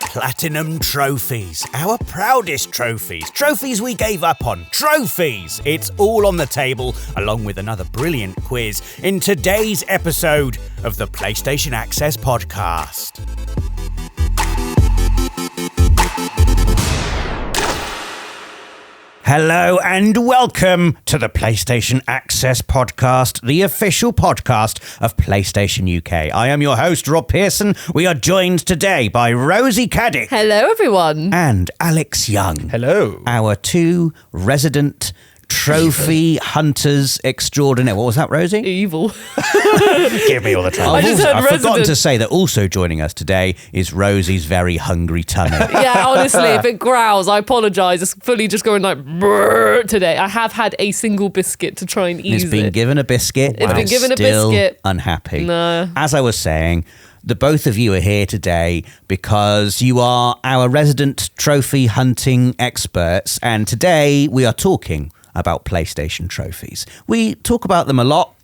Platinum trophies, our proudest trophies, trophies we gave up on, trophies! It's all on the table, along with another brilliant quiz in today's episode of the PlayStation Access podcast. Hello and welcome to the PlayStation Access podcast, the official podcast of PlayStation UK. I am your host, Rob Pearson. We are joined today by Rosie Caddick. Hello, everyone. And Alex Young. Hello. Our two resident trophy hunters extraordinaire. What was that, Rosie? Evil. Give me all the trouble. I've forgotten to say that also joining us today is Rosie's very hungry tummy. Yeah, honestly, if it growls, I apologise. It's fully just going like brrr today. I have had a single biscuit to try and ease it. It's been given a biscuit. It's been given a biscuit. Unhappy. No. As I was saying, the both of you are here today because you are our resident trophy hunting experts, and today we are talking about PlayStation trophies. We talk about them a lot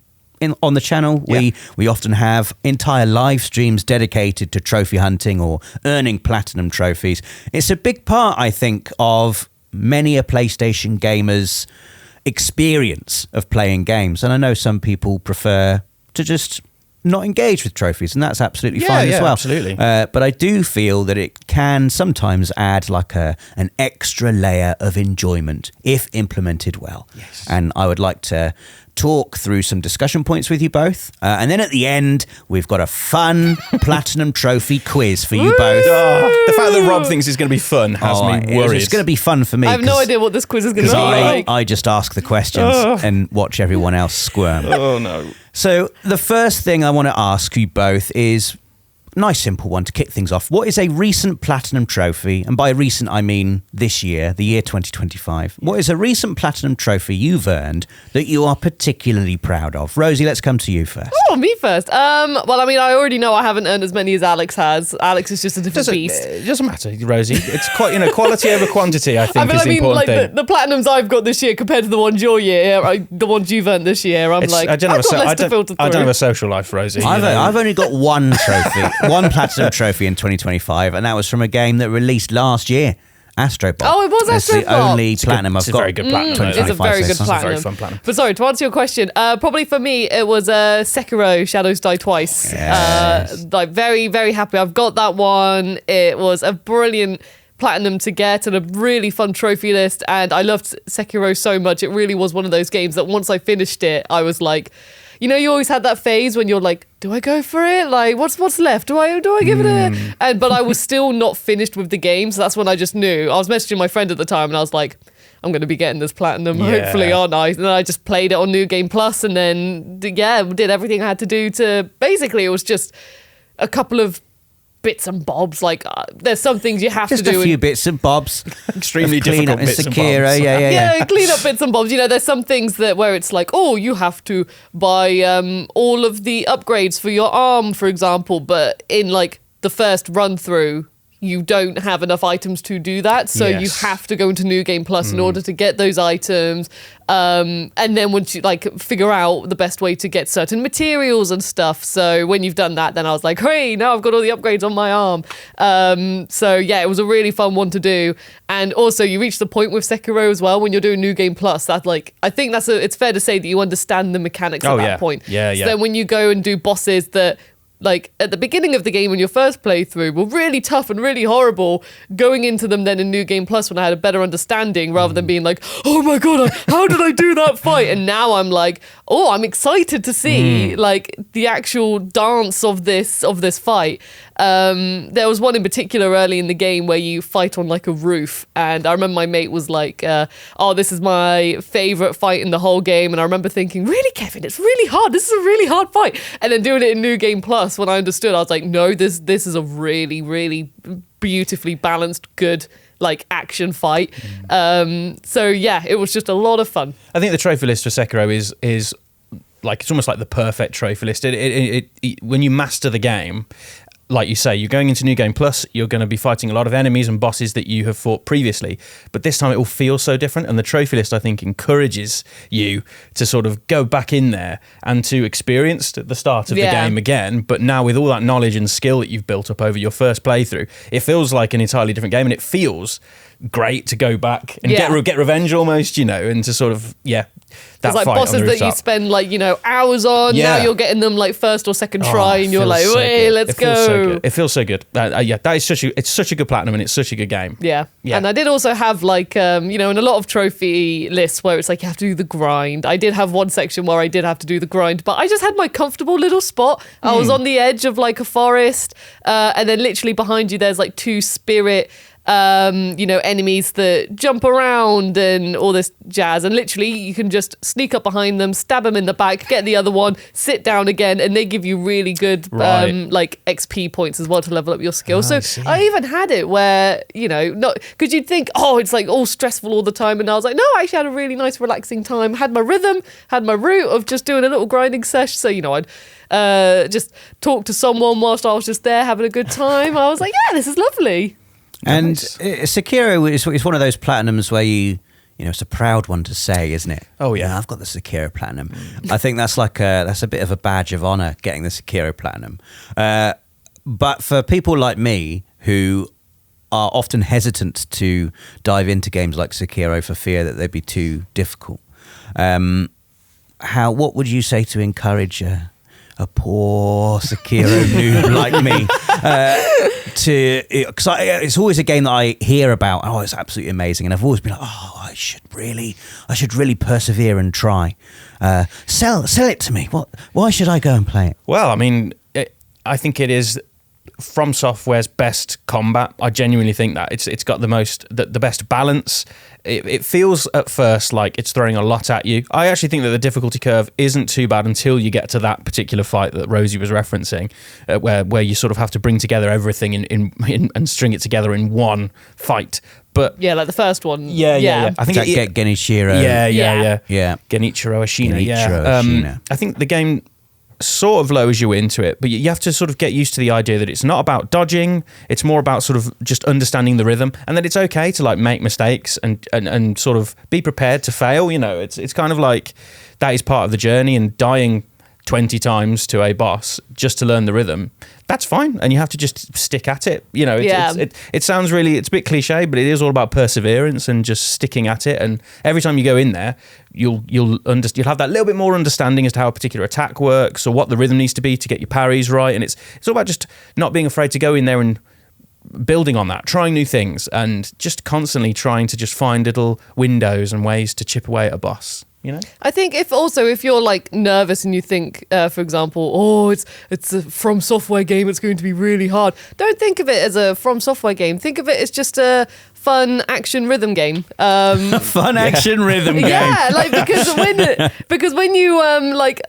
on the channel. Yeah. We often have entire live streams dedicated to trophy hunting or earning platinum trophies. It's a big part, I think, of many a PlayStation gamer's experience of playing games. And I know some people prefer to just not engage with trophies, and that's absolutely fine as well. Absolutely. But I do feel that it can sometimes add like an extra layer of enjoyment if implemented well. Yes. And I would like to talk through some discussion points with you both. And then at the end, we've got a fun Platinum Trophy quiz for you both. Oh, the fact that Rob thinks it's going to be fun has me worried. It's going to be fun for me. I have no idea what this quiz is going to be like. I just ask the questions and watch everyone else squirm. Oh, no. So the first thing I want to ask you both is a nice simple one to kick things off. What is a recent platinum trophy? And by recent, I mean this year, the year 2025. What is a recent platinum trophy you've earned that you are particularly proud of? Rosie, let's come to you first. Oh, me first. Well, I mean, I already know I haven't earned as many as Alex has. Alex is just a different beast. It doesn't matter, Rosie. It's quite, quality over quantity, I think, is the important thing. The platinums I've got this year compared to the ones your year, the ones you've earned this year, I don't have a social life, Rosie. I've only got one trophy. One platinum trophy in 2025, and that was from a game that released last year, Astro Bot. Oh, it was Astro Bot. It's the only platinum I've got. It's a very good platinum. It's a very good platinum. It's a very fun platinum. But sorry, to answer your question, probably for me, it was Sekiro Shadows Die Twice. Yes. Very, very happy. I've got that one. It was a brilliant platinum to get and a really fun trophy list, and I loved Sekiro so much. It really was one of those games that once I finished it, I was like, you always had that phase when you're like, do I go for it? Like, what's left? Do I give it a... But I was still not finished with the game, so that's when I just knew. I was messaging my friend at the time, and I was like, I'm going to be getting this platinum, hopefully, aren't I? And then I just played it on New Game Plus, and then, did everything I had to do to... Basically, it was just a couple of bits and bobs. Like, there's some things you have to do. Just a few bits and bobs. Extremely difficult bits and bobs. Yeah, clean up bits and bobs. There's some things where it's like, oh, you have to buy all of the upgrades for your arm, for example, but in like the first run through, you don't have enough items to do that, so you have to go into New Game Plus in order to get those items. And then once you figure out the best way to get certain materials and stuff, so when you've done that, then I was like, hey, now I've got all the upgrades on my arm. So yeah, it was a really fun one to do. And also, you reach the point with Sekiro as well when you're doing New Game Plus that I think it's fair to say that you understand the mechanics at that point. Yeah. So then when you go and do bosses that, like, at the beginning of the game, when your first playthrough, were really tough and really horrible, going into them then in New Game Plus when I had a better understanding, rather than being like, oh my god, how did I do that fight? And now I'm like, oh, I'm excited to see like the actual dance of this fight. There was one in particular early in the game where you fight on like a roof, and I remember my mate was like, oh, this is my favorite fight in the whole game. And I remember thinking, really, Kevin, it's really hard, this is a really hard fight. And then doing it in New Game Plus, when I understood, I was like, no, this is a really, really beautifully balanced, good like action fight. So yeah, it was just a lot of fun. I think the trophy list for Sekiro is like, it's almost like the perfect trophy list. It when you master the game, like you say, you're going into New Game Plus, you're going to be fighting a lot of enemies and bosses that you have fought previously, but this time it will feel so different, and the trophy list, I think, encourages you to sort of go back in there and to experience the start of the game again, but now with all that knowledge and skill that you've built up over your first playthrough, it feels like an entirely different game, and it feels great to go back and get revenge almost, and to sort of, that like fight bosses that you spend hours on. Now you're getting them first or second try, and you're like, "Wait, let's go!" It feels so good. That is it's such a good platinum, and it's such a good game. Yeah. And I did also have in a lot of trophy lists where it's like you have to do the grind. I did have one section where I did have to do the grind, but I just had my comfortable little spot. I was on the edge of a forest, and then literally behind you there's 2 spirit enemies that jump around and all this jazz, and literally you can just sneak up behind them, stab them in the back, get the other one, sit down again, and they give you really good XP points as well to level up your skill. I even had it where not because you'd think it's all stressful all the time, and I was like, no, I actually had a really nice relaxing time, had my rhythm, had my route of just doing a little grinding sesh, so I'd just talk to someone whilst I was just there having a good time. I was like, yeah, this is lovely. And Sekiro is one of those platinums where it's a proud one to say, isn't it? Oh yeah, I've got the Sekiro platinum. I think that's that's a bit of a badge of honor, getting the Sekiro platinum. But for people like me who are often hesitant to dive into games like Sekiro for fear that they'd be too difficult, what would you say to encourage a poor Sekiro noob like me because it's always a game that I hear about. Oh, it's absolutely amazing, and I've always been like, I should really persevere and try. Sell it to me. Why should I go and play it? Well, I mean, I think it is From Software's best combat. I genuinely think that it's got the best balance. It feels at first like it's throwing a lot at you. I actually think that the difficulty curve isn't too bad until you get to that particular fight that Rosie was referencing, where you sort of have to bring together everything in and string it together in one fight. But like the first one. Yeah. I think Genichiro. Yeah. Genichiro Ashina. I think the game sort of lowers you into it, but you have to sort of get used to the idea that it's not about dodging, it's more about sort of just understanding the rhythm, and that it's okay to make mistakes and sort of be prepared to fail. It's kind of like that is part of the journey, and dying 20 times to a boss just to learn the rhythm, that's fine, and you have to just stick at it. It sounds really, it's a bit cliche, but it is all about perseverance and just sticking at it. And every time you go in there, you'll have that little bit more understanding as to how a particular attack works or what the rhythm needs to be to get your parries right. And it's all about just not being afraid to go in there and building on that, trying new things, and just constantly trying to just find little windows and ways to chip away at a boss. I think if you're nervous and you think, for example, it's a From Software game, it's going to be really hard. Don't think of it as a From Software game. Think of it as just a fun action rhythm game. Action rhythm game. Yeah, because when you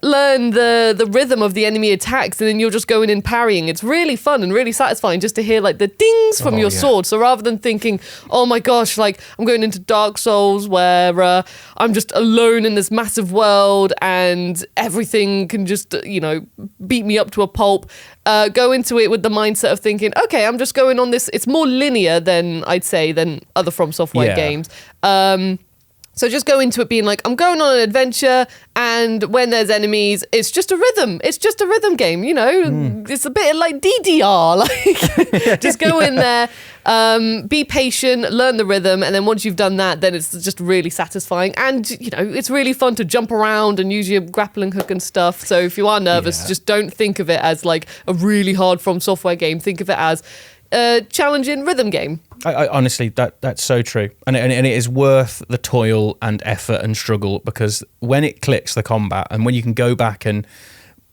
learn the rhythm of the enemy attacks, and then you're just going in parrying, it's really fun and really satisfying just to hear the dings from your sword. So rather than thinking, oh my gosh, I'm going into Dark Souls where I'm just alone in this massive world and everything can just beat me up to a pulp. Go into it with the mindset of thinking, okay, I'm just going on this. It's more linear than other From Software games. So just go into it being I'm going on an adventure, and when there's enemies, it's just a rhythm. It's just a rhythm game, It's a bit like DDR. Just go in there, be patient, learn the rhythm, and then once you've done that, then it's just really satisfying. And, it's really fun to jump around and use your grappling hook and stuff. So if you are nervous, just don't think of it as a really hard From Software game. Think of it as a challenging rhythm game. I honestly, that's so true, and it is worth the toil and effort and struggle, because when it clicks, the combat, and when you can go back and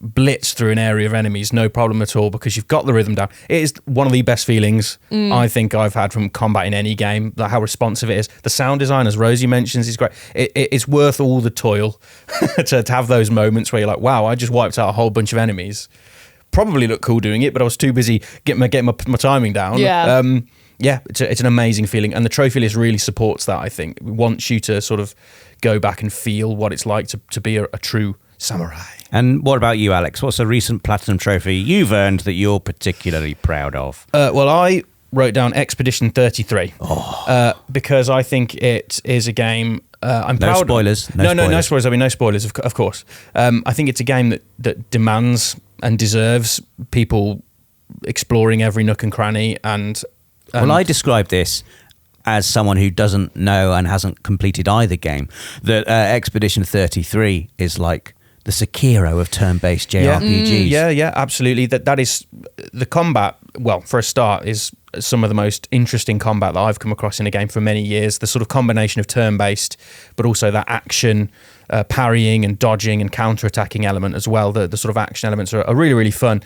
blitz through an area of enemies, no problem at all, because you've got the rhythm down. It is one of the best feelings I think I've had from combat in any game. How responsive it is. The sound design, as Rosie mentions, is great. It's worth all the toil to have those moments where you're like, wow, I just wiped out a whole bunch of enemies. Probably looked cool doing it, but I was too busy getting my timing down. It's an amazing feeling, and the trophy list really supports that. I think it wants you to sort of go back and feel what it's like to be a true samurai. And what about you, Alex? What's a recent platinum trophy you've earned that you're particularly proud of? Well, I wrote down Expedition 33 because I think it is a game. I'm proud. Spoilers. No spoilers. I mean, no spoilers, of course. I think it's a game that demands and deserves people exploring every nook and cranny. And well, I describe this as someone who doesn't know and hasn't completed either game, that Expedition 33 is like the Sekiro of turn-based JRPGs. Yeah, absolutely. That is the combat. Well, for a start, is some of the most interesting combat that I've come across in a game for many years. The sort of combination of turn-based, but also that action, parrying and dodging and counter-attacking element as well. The sort of action elements are really, really fun.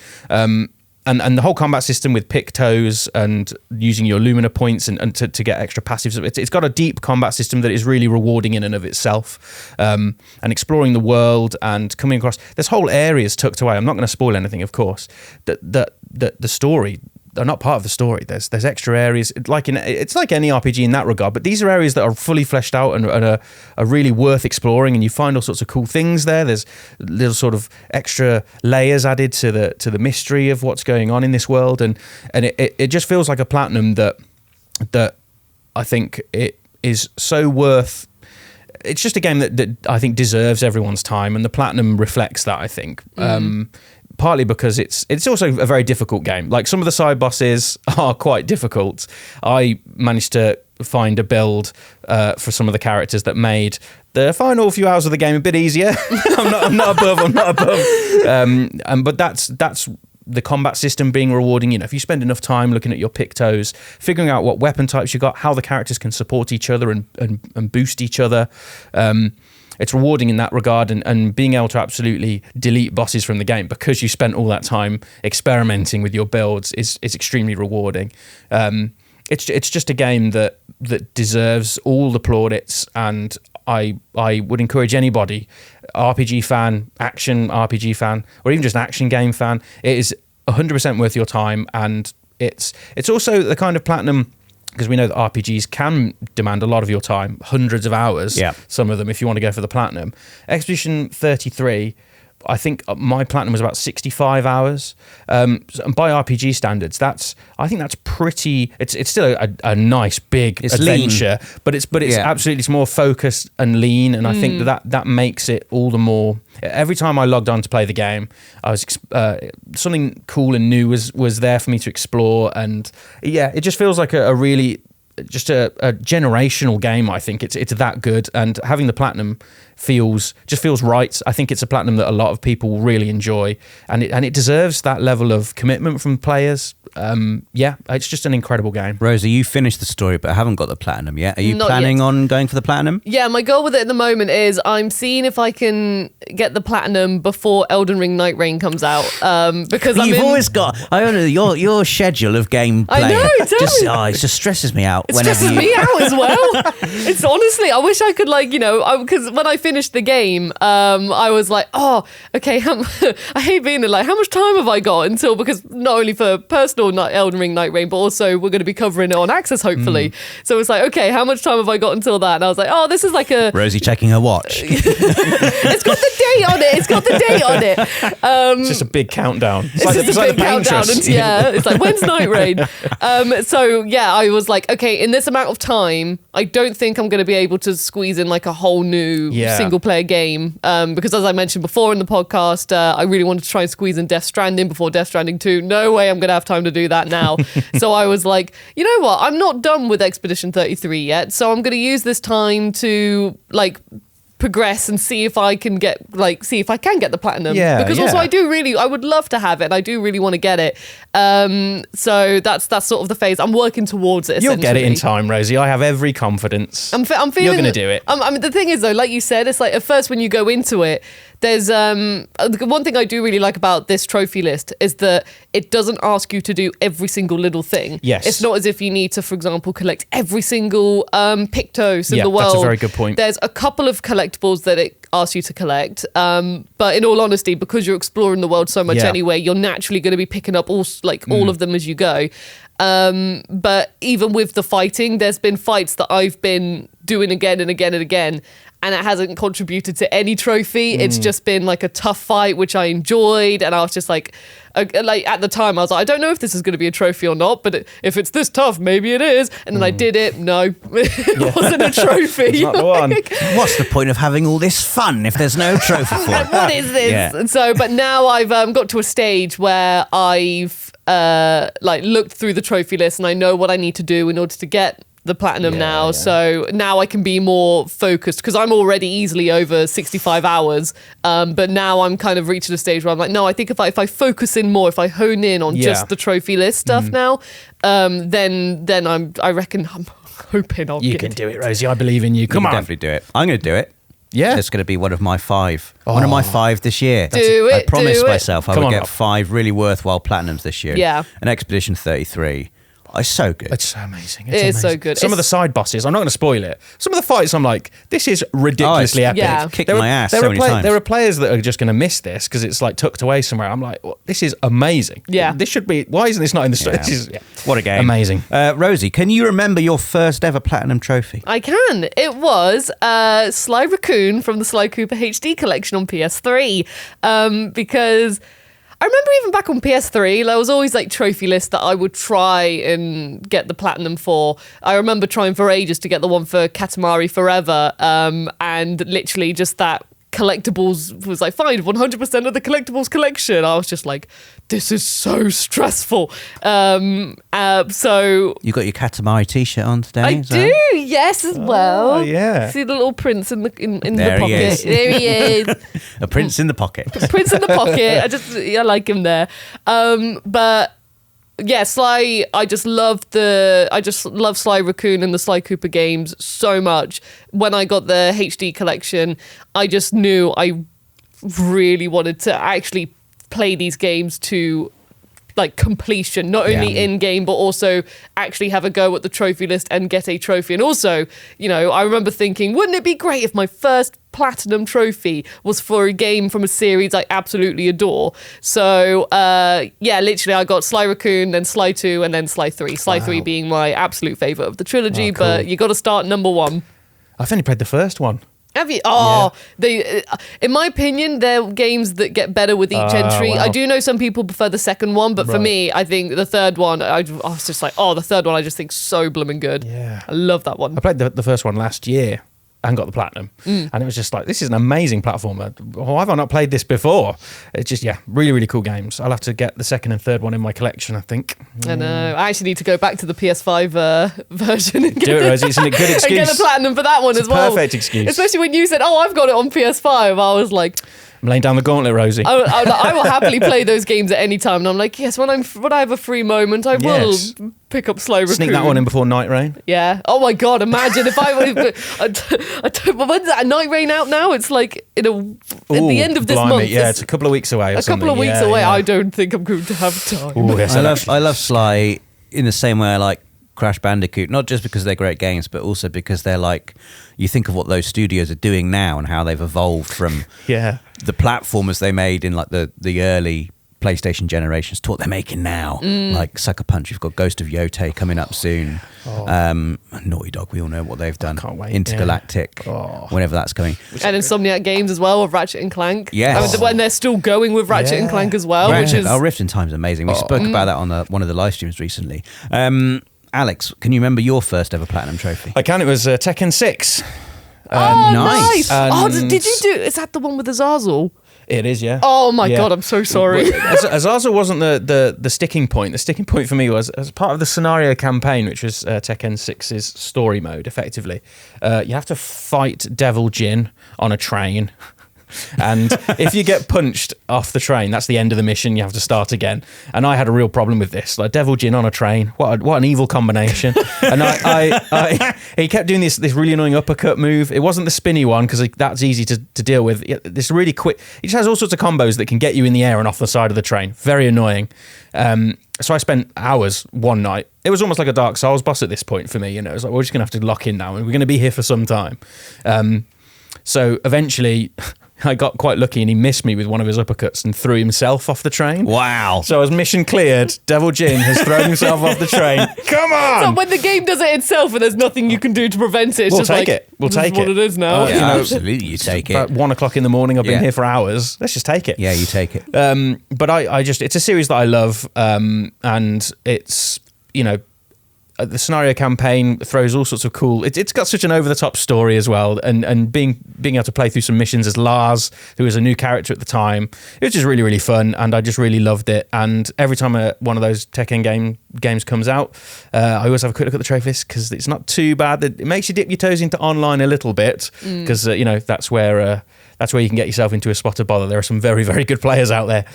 And the whole combat system with pictos and using your Lumina points and to get extra passives. It's got a deep combat system that is really rewarding in and of itself. And exploring the world and coming across... There's whole areas tucked away. I'm not going to spoil anything, of course. The story... They're not part of the story. There's extra areas. It's like any RPG in that regard, but these are areas that are fully fleshed out and are really worth exploring. And you find all sorts of cool things there. There's little sort of extra layers added to the mystery of what's going on in this world, and it just feels like a platinum that I think it is so worth. It's just a game that I think deserves everyone's time, and the platinum reflects that, I think. Partly because it's also a very difficult game. Like, some of the side bosses are quite difficult. I managed to find a build for some of the characters that made the final few hours of the game a bit easier. I'm not above. But that's the combat system being rewarding. You know, if you spend enough time looking at your pictos, figuring out what weapon types you got, how the characters can support each other and boost each other. It's rewarding in that regard, and being able to absolutely delete bosses from the game because you spent all that time experimenting with your builds is extremely rewarding. It's just a game that deserves all the plaudits, and I would encourage anybody, RPG fan, action RPG fan, or even just action game fan, it is 100% worth your time, and it's also the kind of platinum. Because we know that RPGs can demand a lot of your time, hundreds of hours, some of them, if you want to go for the platinum. Expedition 33, I think my platinum was about 65 hours. And by RPG standards, I think that's pretty... It's still a nice, big adventure, lean. but it's absolutely, it's more focused and lean, and I think that makes it all the more... Every time I logged on to play the game, I was something cool and new was there for me to explore, and it just feels like a really just a generational game. I think it's that good, and having the platinum feels right. I think it's a platinum that a lot of people really enjoy, and it deserves that level of commitment from players. It's just an incredible game. Rosie, you finished the story but haven't got the platinum yet. Are you planning on going for the platinum? Yeah, my goal with it at the moment is I'm seeing if I can get the platinum before Elden Ring Night Rain comes out. Because you've always got... I don't know, your schedule of gameplay. I know, it just stresses me out. It stresses me out as well. It's honestly, I wish I could, because when I finished the game, I was like, oh, okay, I hate being like, how much time have I got until, because not only for personal Elden Ring Night Rain, but also we're going to be covering it on Access, hopefully. So it's like, okay, how much time have I got until that? And I was like, oh, this is like a... Rosie checking her watch. It's got the date on it. It's just a big countdown. It's like a big countdown. It's like, when's Night Rain? I was like, okay, in this amount of time, I don't think I'm going to be able to squeeze in like a whole new single player game. Because as I mentioned before in the podcast, I really wanted to try and squeeze in Death Stranding before Death Stranding 2. No way I'm going to have time to do that now. So I was like, you know what? I'm not done with Expedition 33 yet. So I'm going to use this time to progress and see if I can get the platinum. Because also I would love to have it, and I do really want to get it. So that's sort of the phase I'm working towards it. You'll get it in time, Rosie. I have every confidence. I'm feeling you're going to do it. I mean, the thing is though, like you said, it's like at first when you go into it, there's one thing I do really like about this trophy list is that it doesn't ask you to do every single little thing. Yes. It's not as if you need to, for example, collect every single pictos in the world. That's a very good point. There's a couple of collectibles that it asks you to collect. But in all honesty, because you're exploring the world so much anyway, you're naturally going to be picking up all of them as you go. But even with the fighting, there's been fights that I've been doing again and again and again. and it hasn't contributed to any trophy. It's just been like a tough fight, which I enjoyed, and I was just like at the time I was like, I don't know if this is going to be a trophy or not, but if it's this tough, maybe it is. And then I did it. No, it wasn't a trophy. It's not the one. What's the point of having all this fun if there's no trophy for it? What is this? Yeah. And so, but now I've got to a stage where I've like looked through the trophy list and I know what I need to do in order to get the platinum now. So now I can be more focused because I'm already easily over 65 hours. But now I'm kind of reaching a stage where I'm like, no, I think if I focus in more, if I hone in on just the trophy list stuff now, then I reckon I'm hoping You can do it, Rosie. I believe in you. Come on. Definitely do it. I'm going to do it. Yeah. It's going to be one of my 5. One of my 5 this year. I promised myself I would get on. 5 really worthwhile platinums this year. Yeah. An Expedition 33. It's so good. It's so amazing. It is so good. Some of the side bosses, I'm not going to spoil it. Some of the fights, I'm like, this is ridiculously epic. Yeah. Kicked my ass so many times. There are players that are just going to miss this because it's like tucked away somewhere. I'm like, well, this is amazing. Yeah. This should be, why isn't this not in the story? What a game. Amazing. Rosie, can you remember your first ever platinum trophy? I can. It was Sly Raccoon from the Sly Cooper HD collection on PS3 because I remember even back on PS3, there was always like trophy lists that I would try and get the platinum for. I remember trying for ages to get the one for Katamari Forever, and literally just that collectibles was like, fine, 100% of the collectibles collection. I was just like, this is so stressful. So You got your Katamari t-shirt on today? I do, yes, as well. Oh, yeah. See the little prince in the There he pocket. is. There he is. A prince in the pocket. Prince in the pocket. I like him there. But yeah, Sly, I just love Sly Raccoon and the Sly Cooper games so much. When I got the HD collection, I just knew I really wanted to actually play these games to like completion, not only in game but also actually have a go at the trophy list and get a trophy. And also, you know, I remember thinking, wouldn't it be great if my first platinum trophy was for a game from a series I absolutely adore? So literally I got Sly Raccoon, then Sly 2, and then Sly 3. Sly 3 being my absolute favourite of the trilogy. Oh, cool. But you got to start number 1. I've only played the first one. Have you? Oh, they. In my opinion, they're games that get better with each entry. Wow. I do know some people prefer the second one, but for me, I think the third one, I was just like, the third one I just think so blooming good. Yeah. I love that one. I played the first one last year and got the platinum. And it was just like, this is an amazing platformer. Why have I not played this before? It's just, really, really cool games. I'll have to get the second and third one in my collection, I think. I know. I actually need to go back to the PS5 version. And Do it, Rosie. It's a good excuse. And get the platinum for that one as well. Perfect excuse. Especially when you said, I've got it on PS5. I was like, I'm laying down the gauntlet, Rosie. I will happily play those games at any time. And I'm like, yes, when I have a free moment, I will pick up Sly Raccoon. Sneak that one in before Night Rain. Yeah. Oh my God! Imagine if I don't. When's that Night Rain out now? It's like at the end of this month. Yeah, it's a couple of weeks away. A couple of weeks away. I don't think I'm going to have time. Ooh, yes, I love Sly in the same way I like Crash Bandicoot, not just because they're great games, but also because they're like, you think of what those studios are doing now and how they've evolved from the platformers they made in like the early PlayStation generations to what they're making now. Like Sucker Punch, you've got Ghost of Yote coming up soon. Naughty Dog, we all know what they've done. Can't wait. Intergalactic, whenever that's coming. And Insomniac Games as well with Ratchet and Clank. Yes. When they're still going with Ratchet and Clank as well, which is Rift in Time's amazing. We spoke about that on one of the live streams recently. Alex, can you remember your first ever platinum trophy? I can. It was Tekken 6. nice. And Did you do? Is that the one with Azazel? It is, yeah. Oh my God, I'm so sorry. Azazel wasn't the sticking point. The sticking point for me was as part of the scenario campaign, which was Tekken 6's story mode, effectively. You have to fight Devil Jin on a train. And if you get punched off the train, that's the end of the mission. You have to start again. And I had a real problem with this. Like Devil Jin on a train. What an evil combination. And he kept doing this really annoying uppercut move. It wasn't the spinny one because that's easy to deal with. This really quick. He just has all sorts of combos that can get you in the air and off the side of the train. Very annoying. So I spent hours one night. It was almost like a Dark Souls boss at this point for me. You know, it was like, we're just going to have to lock in now and we're going to be here for some time. So eventually I got quite lucky and he missed me with one of his uppercuts and threw himself off the train. Wow. So as mission cleared, Devil Jin has thrown himself off the train. Come on! So when the game does it itself and there's nothing you can do to prevent it, it's We'll just take like, it. We'll this is take what it. it is now. Yeah, you know, absolutely, you take it. About 1 o'clock in the morning, I've been Yeah. here for hours. Let's just take it. Yeah, you take it. But I just, it's a series that I love, and it's, you know, the scenario campaign throws all sorts of cool. It's got such an over the top story as well, and being able to play through some missions as Lars, who was a new character at the time, it was just really, really fun, and I just really loved it. And every time one of those Tekken games comes out, I always have a quick look at the trophy list because it's not too bad. It makes you dip your toes into online a little bit because you know that's where you can get yourself into a spot of bother. There are some very, very good players out there.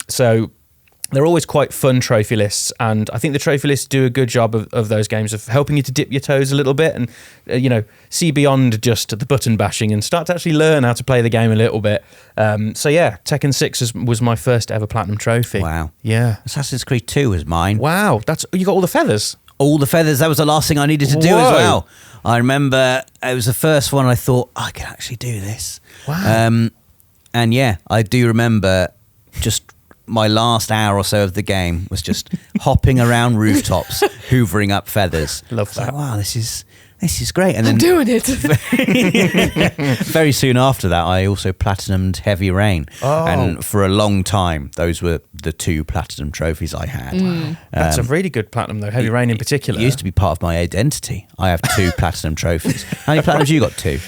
So they're always quite fun trophy lists, and I think the trophy lists do a good job of those games of helping you to dip your toes a little bit and you know, see beyond just the button bashing and start to actually learn how to play the game a little bit. So yeah, Tekken 6 was my first ever platinum trophy. Wow. Yeah. Assassin's Creed 2 was mine. Wow, you got all the feathers. All the feathers. That was the last thing I needed to do Whoa. as well. I remember it was the first one I thought, I can actually do this. Wow. And yeah, I do remember just my last hour or so of the game was just hopping around rooftops, hoovering up feathers. Love that. So, wow, this is great. And I'm then doing it. very soon after that, I also platinumed Heavy Rain. Oh. And for a long time, those were the 2 platinum trophies I had. That's a really good platinum though, Heavy Rain in particular. It used to be part of my identity. I have 2 platinum trophies. How many platinums you got? 2.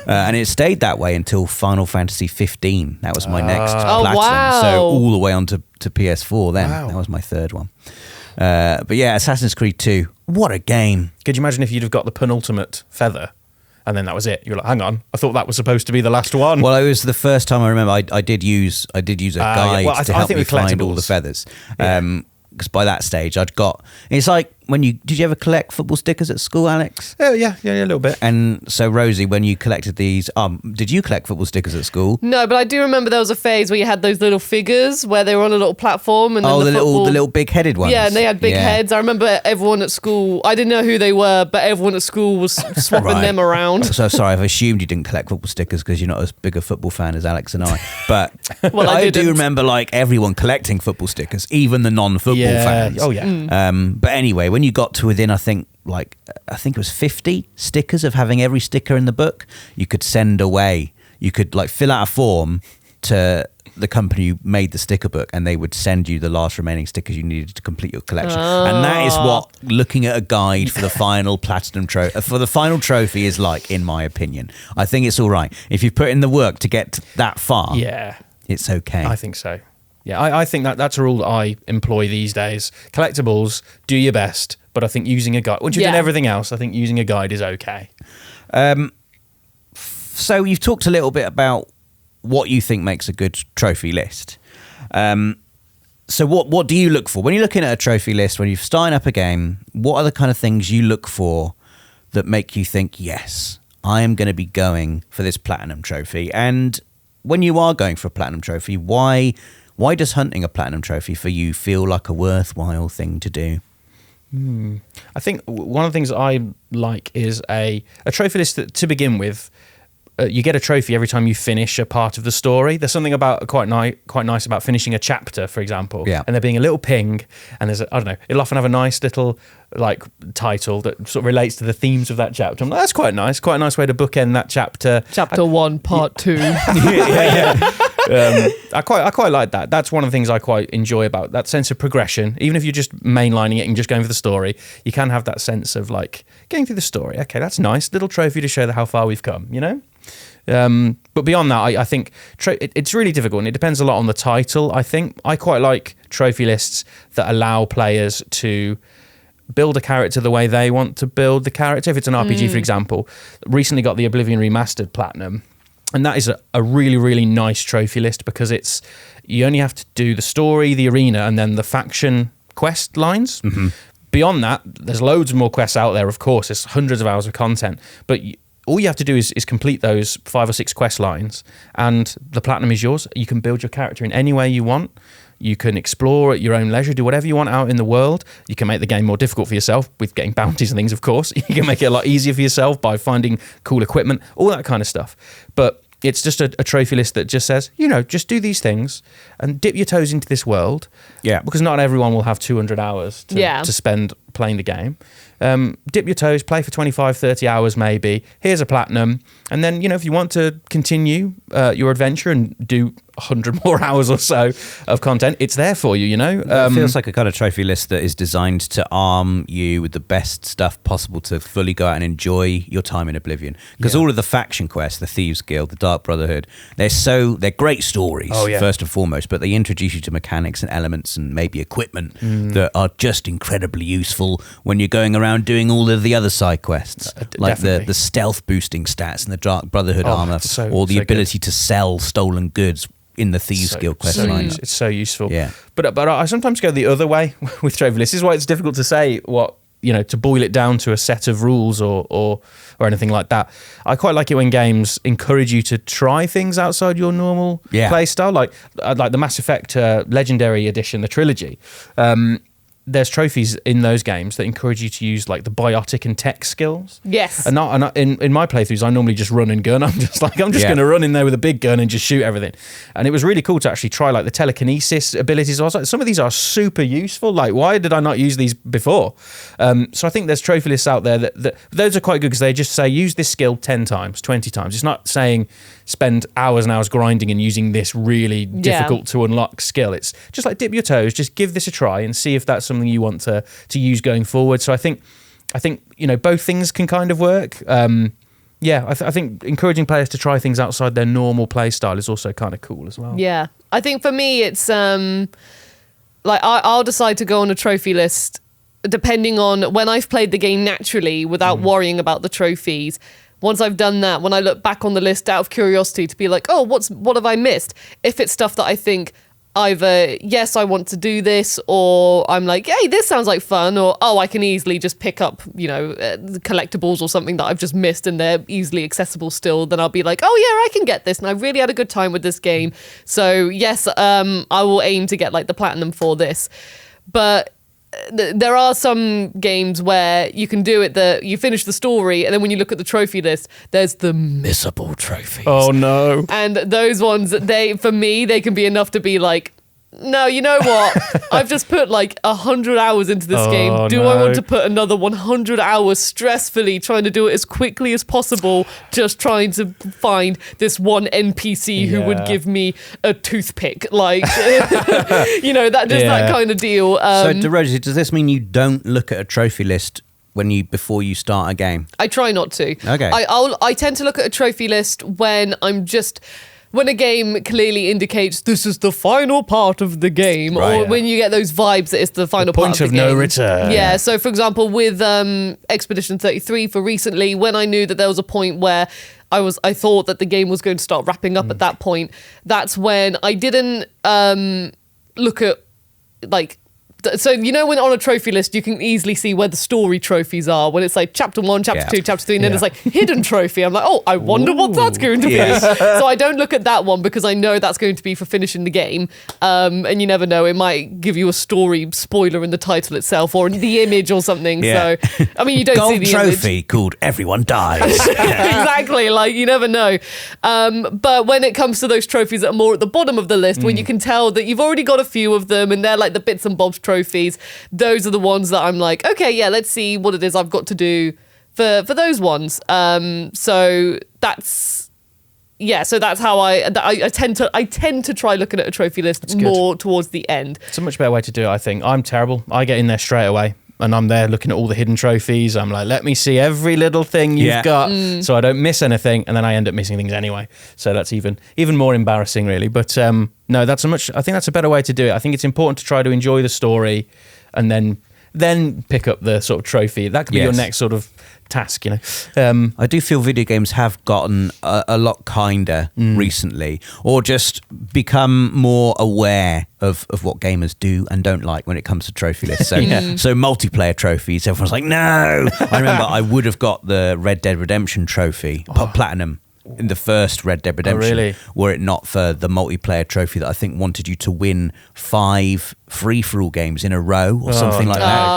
And it stayed that way until Final Fantasy 15. That was my next platinum. wow. So all the way on to PS4 then. Wow. That was my 3rd one. But yeah, Assassin's Creed 2. What a game. Could you imagine if you'd have got the penultimate feather and then that was it? You were like, hang on, I thought that was supposed to be the last one. Well, it was the first time I remember I did use a guide well, to I help think me with find all the collectibles. feathers. Yeah. Because by that stage I'd got, it's like did you ever collect football stickers at school, Alex? Yeah, a little bit. And so Rosie, when you collected these, did you collect football stickers at school? No, but I do remember there was a phase where you had those little figures where they were on a little platform and then The football... little big-headed ones. Yeah, and they had big Yeah. heads. I remember everyone at school, I didn't know who they were, but everyone at school was swapping Right. them around. So sorry, I've assumed you didn't collect football stickers because you're not as big a football fan as Alex and I. But Well, I do didn't. remember like everyone collecting football stickers, even the non-football Yeah. fans. Oh, yeah. But anyway, when you got to within, I think it was 50 stickers of having every sticker in the book, you could send away. You could like fill out a form to the company who made the sticker book, and they would send you the last remaining stickers you needed to complete your collection. And that is what looking at a guide for the final platinum trophy is like, in my opinion. I think it's all right if you put in the work to get that far. Yeah. It's okay. I think so. Yeah, I think that's a rule that I employ these days. Collectibles, do your best, but I think using a guide, once you've done everything else, I think using a guide is okay. So you've talked a little bit about what you think makes a good trophy list. So what do you look for when you're looking at a trophy list? When you're starting up a game, what are the kind of things you look for that make you think, yes, I am going to be going for this platinum trophy? And when you are going for a platinum trophy, why does hunting a platinum trophy for you feel like a worthwhile thing to do? I think one of the things that I like is a trophy list that, to begin with, you get a trophy every time you finish a part of the story. There's something about quite nice about finishing a chapter, for example, Yeah. and there being a little ping, and there's I don't know, it'll often have a nice little like title that sort of relates to the themes of that chapter. I'm like, that's quite nice way to bookend that chapter. Chapter 1, Part 2. yeah. I quite like that. That's one of the things I quite enjoy about that sense of progression. Even if you're just mainlining it and just going for the story, you can have that sense of like getting through the story. Okay, that's nice. Little trophy to show how far we've come, you know? But beyond that, I think it's really difficult, and it depends a lot on the title. I think I quite like trophy lists that allow players to build a character the way they want to build the character. If it's an RPG, for example, recently got the Oblivion Remastered Platinum, and that is a really, really nice trophy list because you only have to do the story, the arena, and then the faction quest lines. Mm-hmm. Beyond that, there's loads more quests out there, of course. There's hundreds of hours of content, but all you have to do is complete those 5 or 6 quest lines, and the platinum is yours. You can build your character in any way you want. You can explore at your own leisure, do whatever you want out in the world. You can make the game more difficult for yourself with getting bounties and things, of course. You can make it a lot easier for yourself by finding cool equipment, all that kind of stuff. But It's just a trophy list that just says, just do these things and dip your toes into this world. Yeah. Because not everyone will have 200 hours to spend playing the game. Dip your toes, play for 25, 30 hours maybe. Here's a platinum. And then, if you want to continue your adventure and do 100 more hours or so of content, it's there for you, It feels like a kind of trophy list that is designed to arm you with the best stuff possible to fully go out and enjoy your time in Oblivion. Because all of the faction quests, the Thieves Guild, the Dark Brotherhood, they're great stories, first and foremost, but they introduce you to mechanics and elements and maybe equipment that are just incredibly useful when you're going around doing all of the other side quests, like the stealth boosting stats and the Dark Brotherhood armor, or the ability to sell stolen goods in the Thieves Guild quest line. It's so useful. Yeah. But I sometimes go the other way with trophy lists. This is why it's difficult to say what, to boil it down to a set of rules or anything like that. I quite like it when games encourage you to try things outside your normal play style. Like the Mass Effect Legendary Edition, the trilogy. There's trophies in those games that encourage you to use like the biotic and tech skills. Yes. And in my playthroughs, I normally just run and gun. I'm just going to run in there with a big gun and just shoot everything. And it was really cool to actually try like the telekinesis abilities. I was like, some of these are super useful. Like, why did I not use these before? So I think there's trophy lists out there that those are quite good because they just say use this skill 10 times, 20 times. It's not saying spend hours and hours grinding and using this really difficult to unlock skill. It's just like dip your toes, just give this a try and see if that's something you want to use going forward. So I think both things can kind of work. I think encouraging players to try things outside their normal play style is also kind of cool as well. Yeah, I think for me it's like I'll decide to go on a trophy list depending on when I've played the game naturally without worrying about the trophies. Once I've done that, when I look back on the list out of curiosity to be like, oh, what have I missed? If it's stuff that I think either, yes, I want to do this, or I'm like, hey, this sounds like fun, or, oh, I can easily just pick up, collectibles or something that I've just missed and they're easily accessible still, then I'll be like, oh, yeah, I can get this. And I really had a good time with this game. So, yes, I will aim to get, like, the platinum for this. But there are some games where you can do it that you finish the story and then when you look at the trophy list there's the missable trophies. Oh no. And those ones, for me they can be enough to be like, no, you know what? I've just put like 100 hours into this game. Do I want to put another 100 hours stressfully trying to do it as quickly as possible, just trying to find this one NPC who would give me a toothpick? Like, that kind of deal. So, Rosie, does this mean you don't look at a trophy list before you start a game? I try not to. Okay. I tend to look at a trophy list when a game clearly indicates this is the final part of the game, or when you get those vibes that it's the final part of the game. Point of no return. Yeah, so for example, with Expedition 33 for recently, when I knew that there was a point where I thought that the game was going to start wrapping up at that point, that's when I didn't look at, like, so when on a trophy list you can easily see where the story trophies are, when it's like chapter 1, chapter 2, chapter 3, and then there's like hidden trophy. I'm like, oh, I wonder what that's going to be. So I don't look at that one because I know that's going to be for finishing the game, and you never know, it might give you a story spoiler in the title itself or the image or something. So I mean, you don't see the trophy image. Called Everyone Dies. Exactly, like you never know. But when it comes to those trophies that are more at the bottom of the list, when you can tell that you've already got a few of them and they're like the bits and bobs trophies, those are the ones that I'm like, okay, yeah, let's see what it is I've got to do for those ones. So that's how I tend to try looking at a trophy list more towards the end. It's a much better way to do it, I think. I'm terrible. I get in there straight away and I'm there looking at all the hidden trophies. I'm like, let me see every little thing you've got so I don't miss anything, and then I end up missing things anyway. So that's even more embarrassing, really. But no, I think that's a better way to do it. I think it's important to try to enjoy the story and then pick up the sort of trophy. That could be your next sort of task, I do feel video games have gotten a lot kinder recently, or just become more aware of what gamers do and don't like when it comes to trophy lists. So, so multiplayer trophies, everyone's like, no. I remember I would have got the Red Dead Redemption trophy, platinum, in the first Red Dead Redemption. Oh, really? Were it not for the multiplayer trophy that I think wanted you to win 5 free-for-all games in a row or something like that.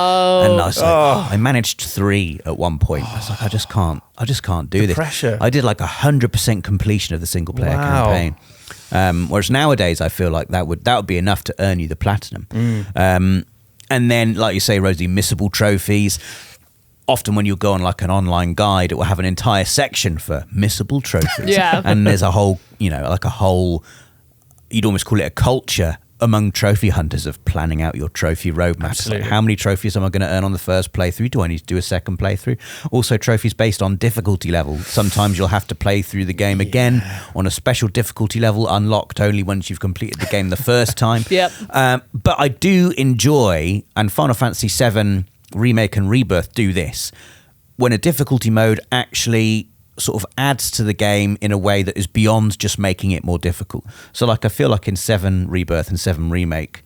And I was like, I managed 3 at one point. I was like, I just can't do this. Pressure. I did like 100% completion of the single-player campaign. Whereas nowadays, I feel like that would be enough to earn you the platinum. And then, like you say, Rosie, missable trophies. Often when you go on like an online guide, it will have an entire section for missable trophies. Yeah. And there's a whole, you'd almost call it a culture among trophy hunters of planning out your trophy roadmap. Like, how many trophies am I going to earn on the first playthrough? Do I need to do a second playthrough? Also, trophies based on difficulty level. Sometimes you'll have to play through the game again on a special difficulty level, unlocked only once you've completed the game the first time. Yep. But I do enjoy, and Final Fantasy VII Remake and Rebirth do this, when a difficulty mode actually sort of adds to the game in a way that is beyond just making it more difficult. So like I feel like in 7 Rebirth and 7 Remake,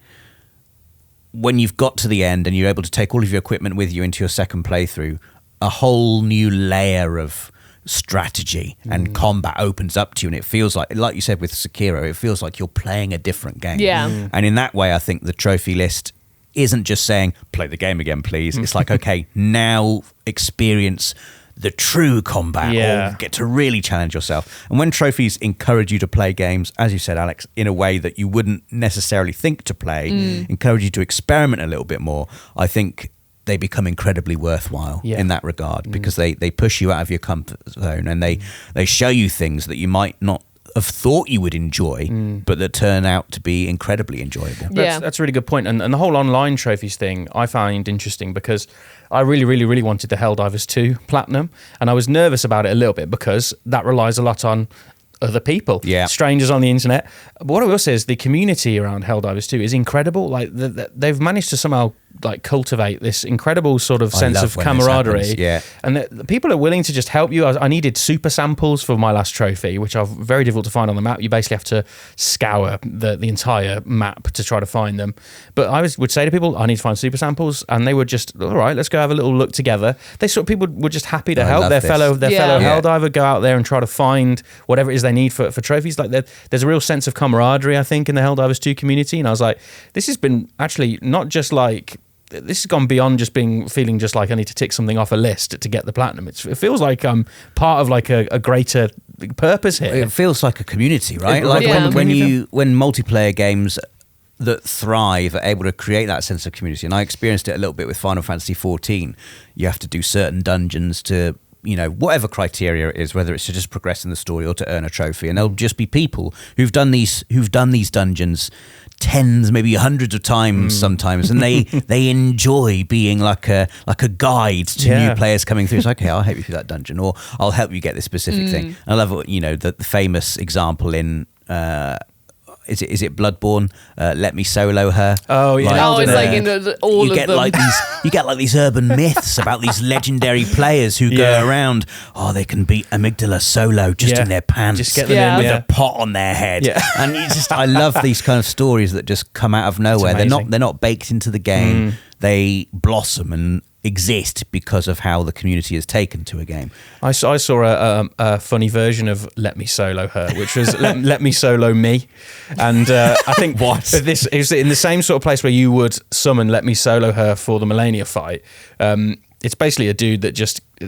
when you've got to the end and you're able to take all of your equipment with you into your second playthrough, a whole new layer of strategy and combat opens up to you, and it feels like you said with Sekiro, it feels like you're playing a different game. Yeah. And in that way, I think the trophy list isn't just saying, play the game again, please. It's like, okay, now experience the true combat or get to really challenge yourself. And when trophies encourage you to play games, as you said, Alex, in a way that you wouldn't necessarily think to play, encourage you to experiment a little bit more, I think they become incredibly worthwhile in that regard, because they push you out of your comfort zone, and they show you things that you might not have thought you would enjoy, but that turn out to be incredibly enjoyable. That's a really good point. And the whole online trophies thing I find interesting, because I really, really, really wanted the Helldivers 2 Platinum, and I was nervous about it a little bit because that relies a lot on other people, strangers on the internet. But what I will say is the community around Helldivers 2 is incredible. Like they've managed to somehow like cultivate this incredible sort of sense of camaraderie. And the people are willing to just help you. I needed super samples for my last trophy, which are very difficult to find on the map. You basically have to scour the entire map to try to find them. But I would say to people, I need to find super samples, and they would just, all right, let's go have a little look together. People were just happy to help their fellow Helldiver go out there and try to find whatever it is they need for trophies. Like there's a real sense of camaraderie, I think, in the Helldivers 2 community. And I was like, this has been actually not just like, this has gone beyond just feeling just like I need to tick something off a list to get the platinum. It feels like I'm part of like a greater purpose here. It feels like a community, right? When multiplayer games that thrive are able to create that sense of community. And I experienced it a little bit with Final Fantasy XIV. You have to do certain dungeons to, whatever criteria it is, whether it's to just progress in the story or to earn a trophy. And there'll just be people who've done these dungeons tens, maybe hundreds of times sometimes, and they enjoy being like a guide to new players coming through. It's like, okay, I'll help you through that dungeon, or I'll help you get this specific thing. And I love what, the famous example in is it Bloodborne? Let me solo her. Oh yeah, it's like in all of them. You get like these urban myths about these legendary players who go around. Oh, they can beat Amygdala solo just in their pants, just get them in with a pot on their head. And I love these kind of stories that just come out of nowhere. They're not baked into the game. They blossom and exist because of how the community is taken to a game. I saw a funny version of Let Me Solo Her, which was let Me Solo Me. And I think this is in the same sort of place where you would summon Let Me Solo Her for the Melania fight. It's basically a dude that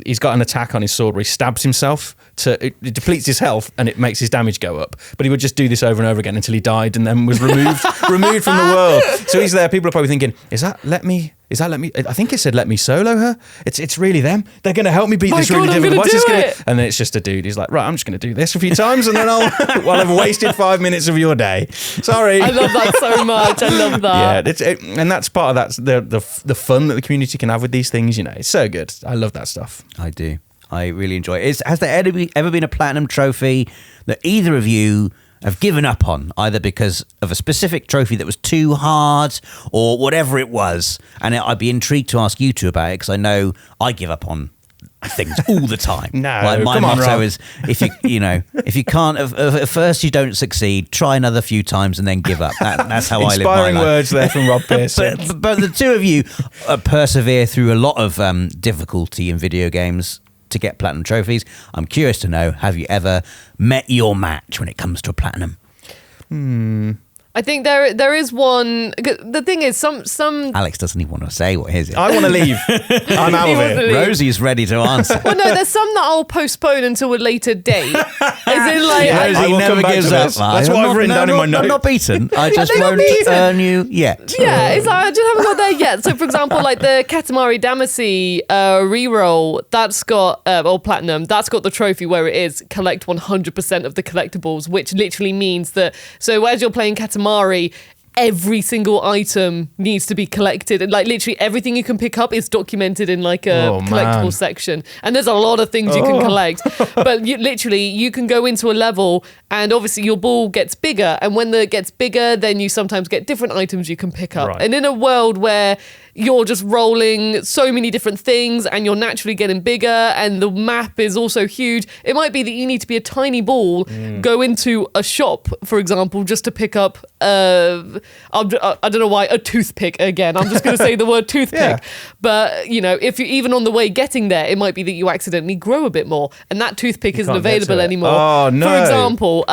he's got an attack on his sword where he stabs himself it depletes his health and it makes his damage go up. But he would just do this over and over again until he died and then was removed from the world. So he's there. People are probably thinking, is that let me? I think it said let me solo her. It's really them. They're going to help me beat this really difficult boss. And then it's just a dude. He's like, right, I'm just going to do this a few times and then I'll have wasted 5 minutes of your day. Sorry. I love that so much. I love that. Yeah, and that's part of the fun that the community can have with these things. It's so good. I love that stuff. I do. I really enjoy it. Has there ever been a platinum trophy that either of you have given up on, either because of a specific trophy that was too hard or whatever it was? And I'd be intrigued to ask you two about it, because I know I give up on things all the time. No, my motto is if you can't at first you don't succeed, try another few times and then give up. That's how I live my life. Inspiring words there from Rob Pearson. but the two of you persevere through a lot of difficulty in video games. to get platinum trophies. I'm curious to know, have you ever met your match when it comes to a platinum? I think there is one. The thing is, some Alex doesn't even want to say what his is. I want to leave. I'm out of it. Rosie's ready to answer. Well, no, there's some that I'll postpone until a later date. As in, like, Rosie never gives up. That's what I've written down in my notes. I'm not beaten. I just won't earn you yet. Yeah, it's like I just haven't got there yet. So, for example, like the Katamari Damacy reroll, that's got or platinum, that's got the trophy where it is collect 100% of the collectibles, which literally means that. So, as you're playing Katamari, every single item needs to be collected, and like literally everything you can pick up is documented in like a collectible section, and there's a lot of things you can collect. But you can go into a level and obviously your ball gets bigger, and when it gets bigger then you sometimes get different items you can pick up, and in a world where you're just rolling so many different things and you're naturally getting bigger and the map is also huge, it might be that you need to be a tiny ball, go into a shop, for example, just to pick up I don't know why, a toothpick again. I'm just going to say the word toothpick. But, you know, if you even on the way getting there, it might be that you accidentally grow a bit more and that toothpick isn't available anymore. Oh, no. For example,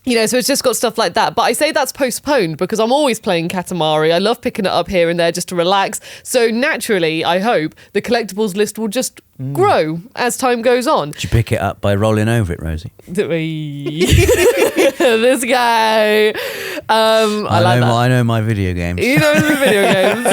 you know, so it's just got stuff like that. But I say that's postponed because I'm always playing Katamari. I love picking it up here and there just to relax. So naturally, I hope the collectibles list will just grow as time goes on. Did you pick it up by rolling over it, Rosie? This guy. I know my video games. He knows the video games.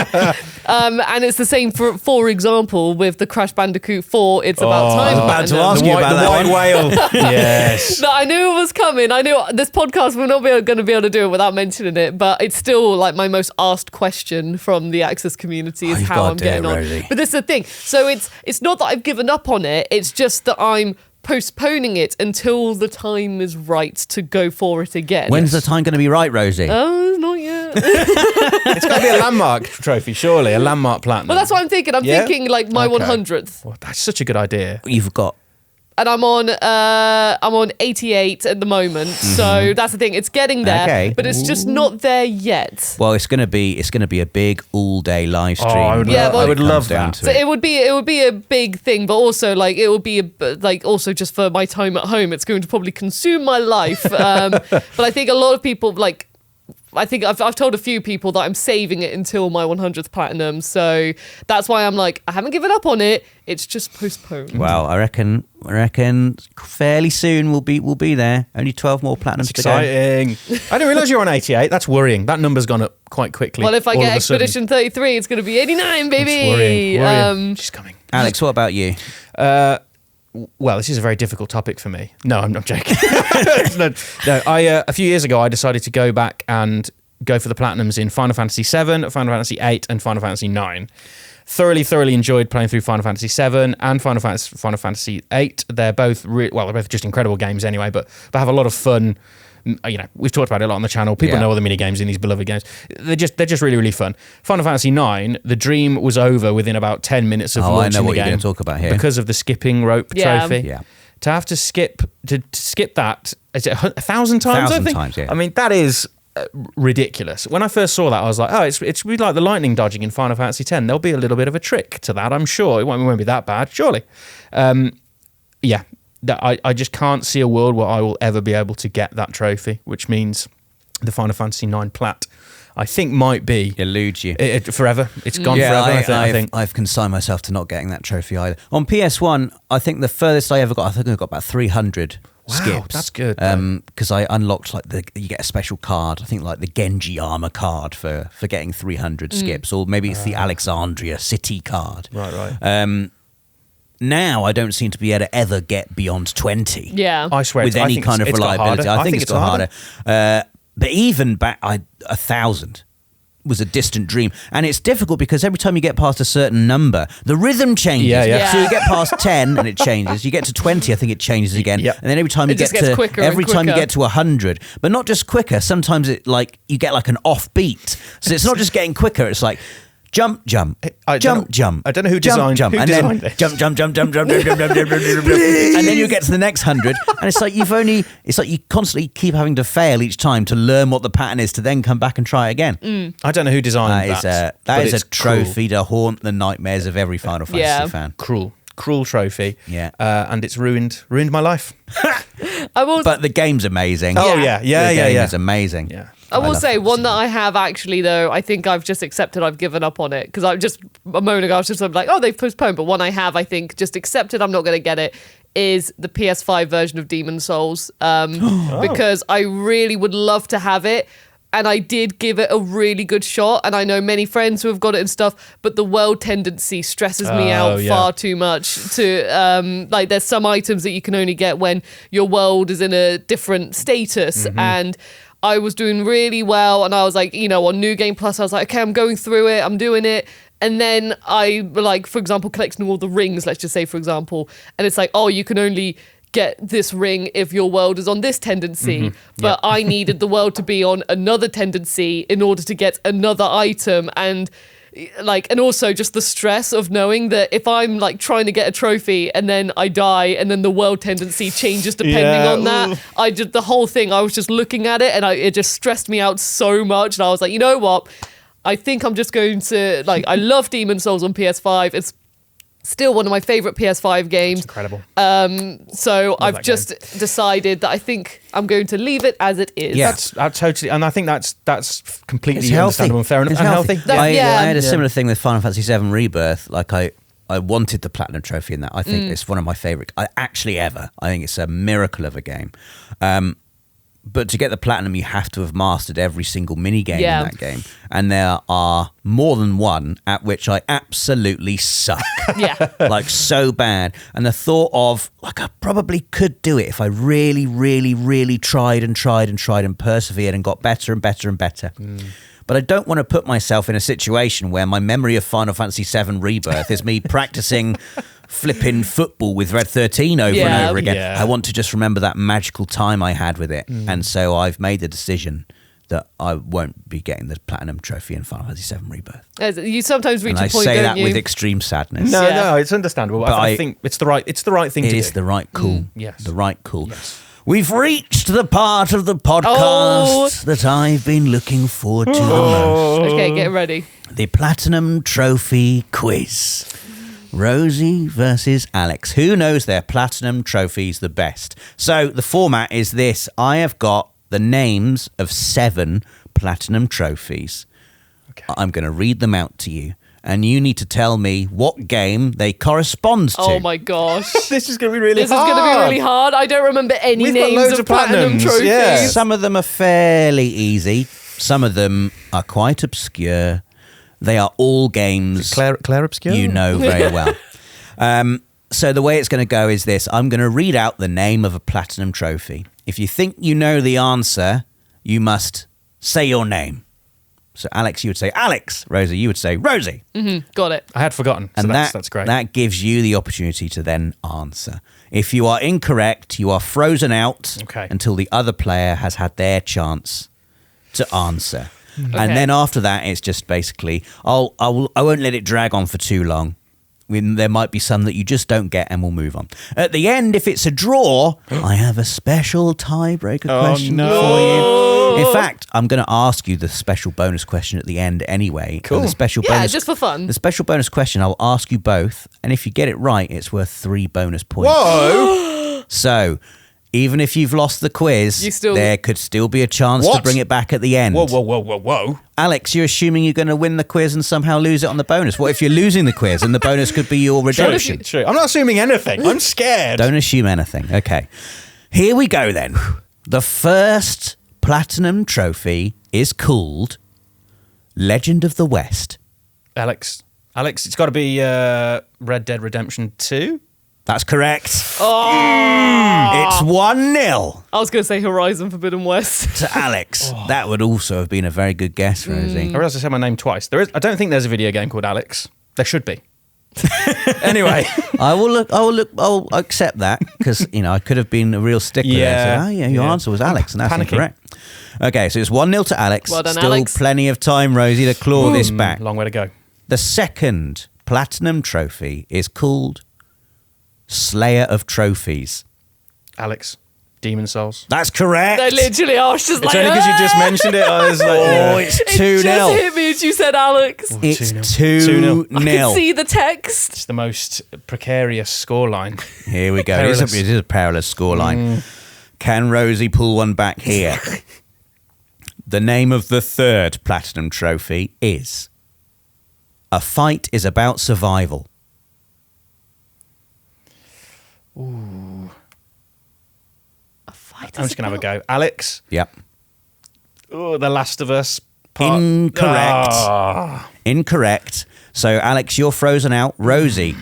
And it's the same for example, with the Crash Bandicoot 4, it's about time. I was about to ask you about that white whale. Yes. No, I knew it was coming. I knew this podcast, we're not going to be able to do it without mentioning it, but it's still like my most asked question from the Access community is how I'm getting on. Rosie. But this is the thing. So it's not that I've given up on it. It's just that I'm postponing it until the time is right to go for it again. When's the time going to be right, Rosie? Oh, not yet. It's got to be a landmark trophy, surely, a landmark platinum. Well, that's what I'm thinking. I'm thinking like my 100th. Well, that's such a good idea. You've got... And I'm on 88 at the moment, so that's the thing. It's getting there, but it's just not there yet. Well, it's gonna be a big all-day live stream. I would love that. So it would be a big thing, but also like it would be also just for my time at home. It's going to probably consume my life. But I think a lot of people I think I've told a few people that I'm saving it until my 100th platinum, so that's why I'm like, I haven't given up on it. It's just postponed. Well, I reckon fairly soon we'll be there. Only 12 more platinums to go. Exciting! I didn't realise you're on 88. That's worrying. That number's gone up quite quickly. Well, if I get Expedition 33, it's going to be 89, baby. That's worrying. She's coming. Alex, what about you? Well, this is a very difficult topic for me. No, I'm not joking. A few years ago, I decided to go back and go for the platinums in Final Fantasy VII, Final Fantasy VIII, and Final Fantasy IX. Thoroughly enjoyed playing through Final Fantasy VII and Final Fantasy VIII. They're both they're both just incredible games anyway, but have a lot of fun. You know, we've talked about it a lot on the channel. People know all the mini games in these beloved games. They're just really fun. Final Fantasy IX, the dream was over within about 10 minutes of launching the game. I know what you're going to talk about here. Because of the skipping rope trophy. Yeah. To have to skip that, is it 1,000 times? 1,000 times, yeah. I mean, that is ridiculous. When I first saw that, I was like, oh, it's really like the lightning dodging in Final Fantasy X. There'll be a little bit of a trick to that, I'm sure. It won't be that bad, surely. I just can't see a world where I will ever be able to get that trophy, which means the Final Fantasy IX Plat, I think, might be... Eludes you. Forever. It's gone forever, I think. I've consigned myself to not getting that trophy either. On PS1, I think the furthest I ever got, I got about 300 skips. That's good. Because I unlocked, you get a special card, I think like the Genji armor card for getting 300 skips, or maybe it's the Alexandria City card. Right. Now I don't seem to be able to ever get beyond 20. Yeah. I swear. With any kind of reliability. I think it's got harder. But even back, 1,000 was a distant dream. And it's difficult because every time you get past a certain number, the rhythm changes. Yeah. So you get past 10 and it changes. You get to 20, I think it changes again. Yep. And then every time you time you get to 100, but not just quicker, sometimes it you get like an off beat. So it's not just getting quicker, it's like jump, jump. I don't know who designed jump, who and designed then this. jump, and then you get to the next 100, and it's like you constantly keep having to fail each time to learn what the pattern is to then come back and try again. I don't know who designed that. That is a trophy to haunt the nightmares of every Final Fantasy fan. Cruel. cruel trophy. Yeah. And it's ruined my life. But the game's amazing. Oh, yeah. The game is amazing. Yeah. I will say one that I have actually, though, I think I've just accepted I've given up on it because I just a moment ago I was just like, oh, they've postponed. But one I have, I think, just accepted I'm not going to get it is the PS5 version of Demon Souls because I really would love to have it. And I did give it a really good shot. And I know many friends who have got it and stuff, but the world tendency stresses me out far too much to, like, there's some items that you can only get when your world is in a different status. And I was doing really well. And I was like, on New Game Plus, I was like, okay, I'm going through it. I'm doing it. And then I, like, for example, collecting all the rings, let's just say, for example. And it's like, oh, you can only get this ring if your world is on this tendency. But I needed the world to be on another tendency in order to get another item. And also just the stress of knowing that if I'm like trying to get a trophy and then I die and then the world tendency changes depending on that, I did the whole thing. I was just looking at it and it just stressed me out so much. And I was like, you know what? I think I'm just going to, I love Demon Souls on PS5. It's still one of my favorite PS5 games. That's incredible. So I've just decided that I think I'm going to leave it as it is. Yeah. That's totally, and I think that's completely It's healthy. understandable and fair enough. It's And healthy. healthy. I had a similar thing with Final Fantasy VII Rebirth. Like I wanted the platinum trophy in that. I think it's one of my favorite. Actually, ever. I think it's a miracle of a game. But to get the platinum, you have to have mastered every single mini game in that game. And there are more than one at which I absolutely suck. Like, so bad. And the thought of, like, I probably could do it if I really, really, really tried and persevered and got better and better and better. But I don't want to put myself in a situation where my memory of Final Fantasy VII Rebirth is me practicing flipping football with Red 13 over and over again. I want to just remember that magical time I had with it. And so I've made the decision that I won't be getting the platinum trophy in Final Fantasy VII Rebirth. You sometimes reach and a point, I say don't that with extreme sadness. No, it's understandable. But I think it's the right thing to do. It is the right call. Yes. The right call. Yes. We've reached the part of the podcast that I've been looking forward to the most. Okay, get ready. The Platinum Trophy Quiz. Rosie versus Alex. Who knows their Platinum trophies the best? So the format is this. I have got the names of 7 Platinum trophies. Okay. I'm going to read them out to you. And you need to tell me what game they correspond to. Oh my gosh. This is going to be really hard. This is going to be really hard. I don't remember any We've got names loads of of platinum platinums, trophies. yeah. Some of them are fairly easy. Some of them are quite obscure. They are all games Claire Obscure? you know very well. So the way it's going to go is this. I'm going to read out the name of a platinum trophy. If you think you know the answer, you must say your name. So Alex, you would say Alex. Rosie, you would say Rosie. Got it. I had forgotten. So And that's great. That gives you the opportunity to then answer. If you are incorrect, you are frozen out until the other player has had their chance to answer. And then after that, it's just basically, I won't let it drag on for too long. There might be some that you just don't get and we'll move on. At the end, if it's a draw, I have a special tiebreaker question for you. In fact, I'm going to ask you the special bonus question at the end anyway. Cool. The special bonus, just for fun. The special bonus question, I'll ask you both. And if you get it right, it's worth 3 bonus points. Whoa! So, even if you've lost the quiz, there could still be a chance to bring it back at the end. Whoa. Alex, you're assuming you're going to win the quiz and somehow lose it on the bonus. What if you're losing the quiz and the bonus could be your redemption? True. I'm not assuming anything. I'm scared. Don't assume anything. Okay. Here we go then. The first platinum trophy is called Legend of the West. Alex, it's got to be Red Dead Redemption 2? That's correct. It's 1-0 I was going to say Horizon Forbidden West. to Alex. That would also have been a very good guess, Rosie. I realised I said my name twice. I don't think there's a video game called Alex. There should be. Anyway. I'll accept that because, I could have been a real stickler there. So, your answer was Alex and that's incorrect. Okay, so it's 1-0 to Alex. Well done, Still Alex. plenty of time, Rosie, to claw this back. Long way to go. The second platinum trophy is called Slayer of Trophies. Alex, Demon Souls. That's correct. They literally are. Just It's like, only because you just mentioned it. I was like, it's it 2-0. just hit me as you said, Alex. It's 2-0. 2-0. I can see the text. It's the most precarious scoreline. Here we go. Perilous. It is a perilous scoreline. Can Rosie pull one back here? The name of the third platinum trophy is A Fight is About Survival. I'm just going to have a go. Alex? Yep. Oh, The Last of Us. Part. Incorrect. Ah. Incorrect. So, Alex, you're frozen out. Rosie,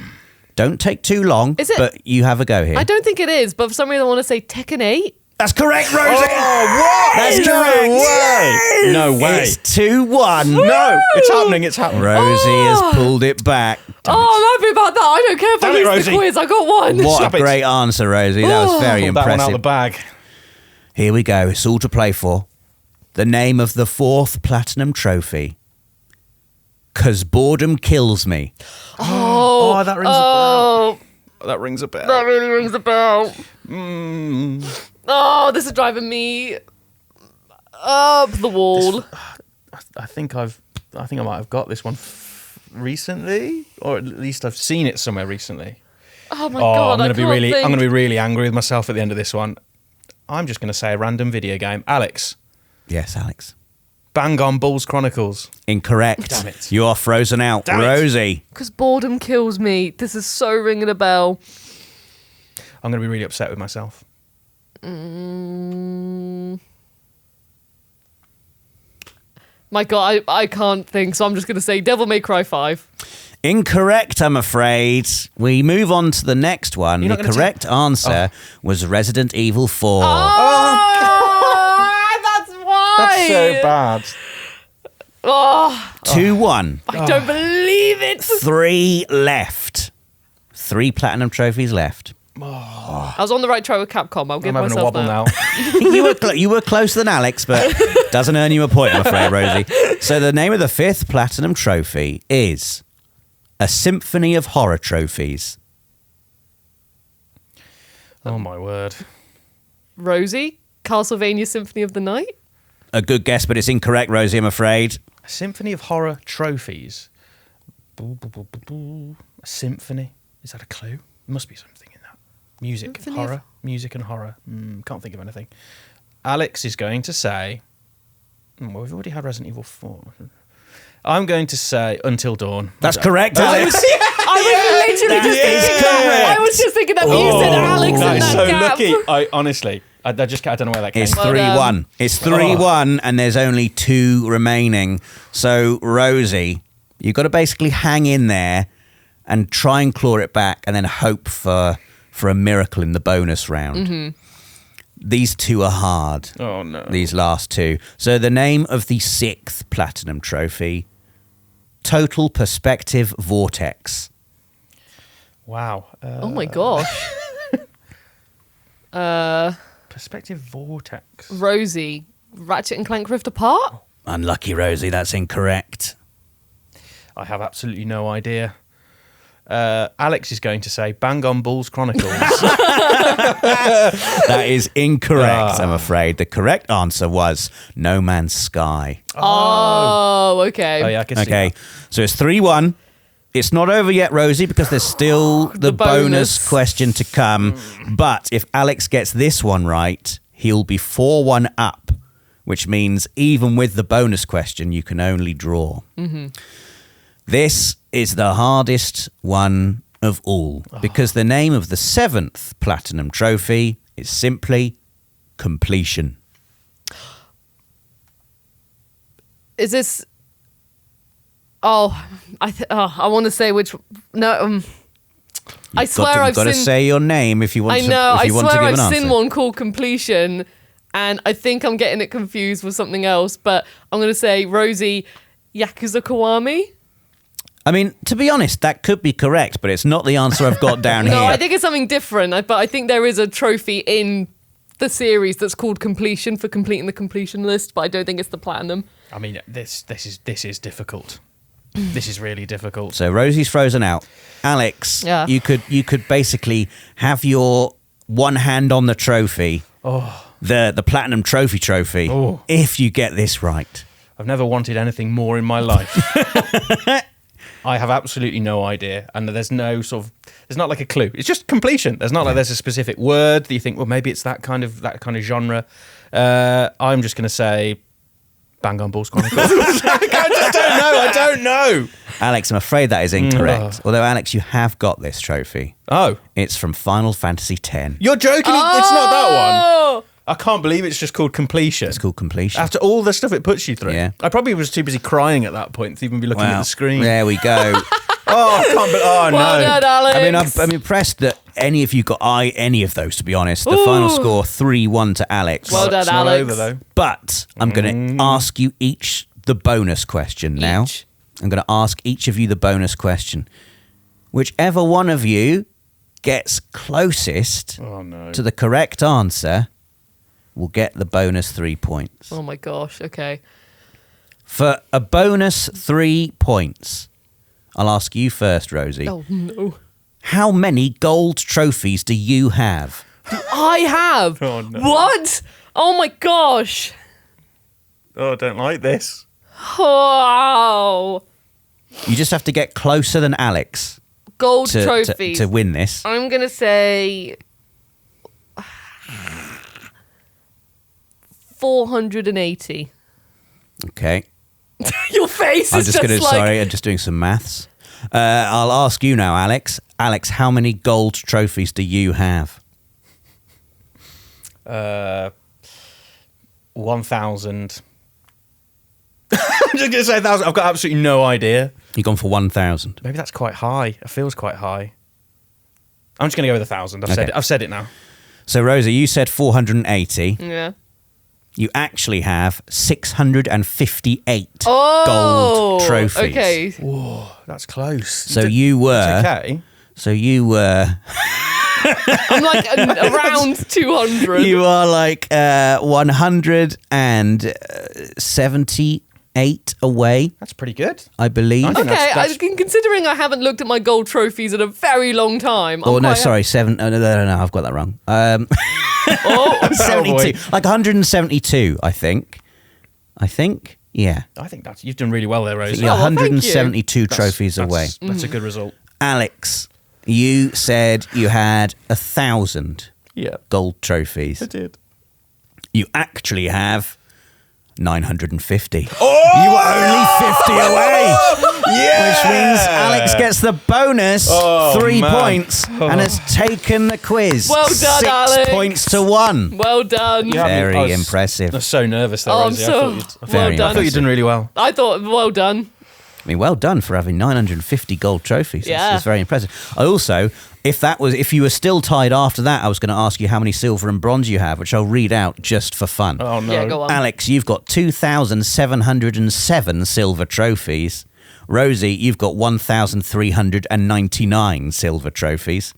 don't take too long, Is it- but you have a go here. I don't think it is, but for some reason I want to say Tekken 8. That's correct, Rosie. what? That's No correct. way. No way. It's 2-1. No, it's happening. It's happening. Rosie has pulled it back. Oh, I'm happy about that. I don't care if Damn I it, lose the Rosie. quiz. I got one. What Stop a it. great answer, Rosie. That was very Pulled that one out impressive. of the bag. Here we go. It's all to play for. The name of the fourth platinum trophy. 'Cause boredom kills me. Oh, that rings a oh, bell. That rings a bell. that really rings a bell. Mm. Oh, this is driving me up the wall. I think I might have got this one recently, or at least I've seen it somewhere recently. Oh my god, I'm going to be really, think. I'm going to be really angry with myself at the end of this one. I'm just going to say a random video game. Alex, Yes, Alex. Bang On Bulls Chronicles. Incorrect. Damn it. You are frozen out. Damn it. Rosie. Because boredom kills me. This is so ringing a bell. I'm going to be really upset with myself. My god, I can't think, so I'm just going to say Devil May Cry 5. Incorrect, I'm afraid. We move on to the next one. You're The not gonna correct answer was Resident Evil 4. Oh, that's why. That's so bad. Oh, 2-1. I don't believe it. 3 left. 3 platinum trophies left. I was on the right track with Capcom. I'll give I'm having a myself wobble that. now. You were closer than Alex, but doesn't earn you a point, I'm afraid, Rosie. So the name of the 5th platinum trophy is A Symphony of Horror Trophies. Oh my word. Rosie, Castlevania Symphony of the Night. A good guess, but it's incorrect, Rosie, I'm afraid. A Symphony of Horror Trophies. A symphony. Is that a clue? There must be something in that. Music, Symphony horror. Music and horror. Can't think of anything. Alex is going to say... well, we've already had Resident Evil 4. I'm going to say Until Dawn. That's correct, Alex. I was literally just thinking that. I was just thinking that, but you said Alex That in is that so gap. lucky. I honestly, I don't know where that came It's from. 3-1. It's 3-1, and there's only 2 remaining. So, Rosie, you've got to basically hang in there and try and claw it back and then hope for a miracle in the bonus round. These 2 are hard. Oh, no. These last 2. So the name of the 6th platinum trophy, Total Perspective Vortex. Wow. Oh my gosh. Perspective Vortex. Rosie, Ratchet and Clank Rift Apart. Unlucky, Rosie. That's incorrect. I have absolutely no idea. Alex is going to say Bang On Bulls Chronicles. That is incorrect, I'm afraid. The correct answer was No Man's Sky. Oh, okay. Oh, yeah, I can see Okay, that. so it's 3-1. It's not over yet, Rosie, because there's still the bonus bonus. question to come. But if Alex gets this one right, he'll be 4-1 up, which means even with the bonus question, you can only draw. This is the hardest one of all, because the name of the 7th platinum trophy is simply Completion. Is this? Oh, I want to say which. No, I swear I've got to seen. say your name if you want I to. know. If I you want to swear give I've an seen answer. one called Completion, and I think I'm getting it confused with something else. But I'm going to say Rosie, Yakuza Kiwami. I mean, to be honest, that could be correct, but it's not the answer I've got down here. No, I think it's something different. But I think there is a trophy in the series that's called Completion for completing the completion list. But I don't think it's the platinum. I mean, this is difficult. This is really difficult. So Rosie's frozen out. Alex, Yeah. you could basically have your one hand on the trophy The Platinum Trophy. Oh. If you get this right. I've never wanted anything more in my life. I have absolutely no idea, and there's no there's not like a clue. It's just completion. There's not like there's a specific word that you think, well, maybe it's that kind of genre. I'm just going to say Bang on Balls Chronicles. I don't know. Alex, I'm afraid that is incorrect. Although, Alex, you have got this trophy. Oh. It's from Final Fantasy X. You're joking? It's not that one. I can't believe it's just called completion. It's called completion. After all the stuff it puts you through. Yeah. I probably was too busy crying at that point to even be looking at the screen. There we go. I can't believe. Oh, no. Well done, Alex. I'm impressed that any of you got any of those, to be honest. The final score, 3-1 to Alex. Well done, It's not Alex. over, though. But I'm going to ask you each the bonus question now. I'm going to ask each of you the bonus question. Whichever one of you gets closest to the correct answer will get the bonus 3 points. Oh my gosh, okay. For a bonus 3 points, I'll ask you first, Rosie. Oh no. How many gold trophies do you have? I have. Oh, no. What? Oh my gosh. Oh, I don't like this. Oh. You just have to get closer than Alex Gold trophies. to win this. I'm going to say 480. Okay. Your face is just like... Sorry, I'm just doing some maths. I'll ask you now, Alex. Alex, how many gold trophies do you have? 1,000. I'm just going to say 1,000. I've got absolutely no idea. You've gone for 1,000. Maybe that's quite high. It feels quite high. I'm just going to go with 1,000. I've said it now. So, Rosie, you said 480. Yeah. You actually have 658 gold trophies. Okay. Whoa, that's close. So you were... It's okay. So you were... I'm like around 200. You are like 178 away, That's pretty good. I believe. I think that's- Considering I haven't looked at my gold trophies in a very long time. Oh, no, sorry. 7. No, I've got that wrong. 72. boy. Like 172, I think. Yeah. I think you've done really well there, Rosie. You're well, thank you. 172 trophies away. That's a good result. Alex, you said you had 1,000 Yeah, gold trophies. I did. You actually have 950. Oh! You were only 50 away. Yeah! Which means Alex gets the bonus 3 man. points and has taken the quiz. Well done, 6 Alex. points to 1. Well done. Yeah. Very impressive. I was so nervous there, Oh, I'm Rosie. so... I Very thought you'd done really well. I thought, well done. I mean, well done for having 950 gold trophies. Yeah. It's very impressive. I also, if you were still tied after that, I was going to ask you how many silver and bronze you have, which I'll read out just for fun. Oh, no. Yeah, go on. Alex, you've got 2,707 silver trophies. Rosie, you've got 1,399 silver trophies.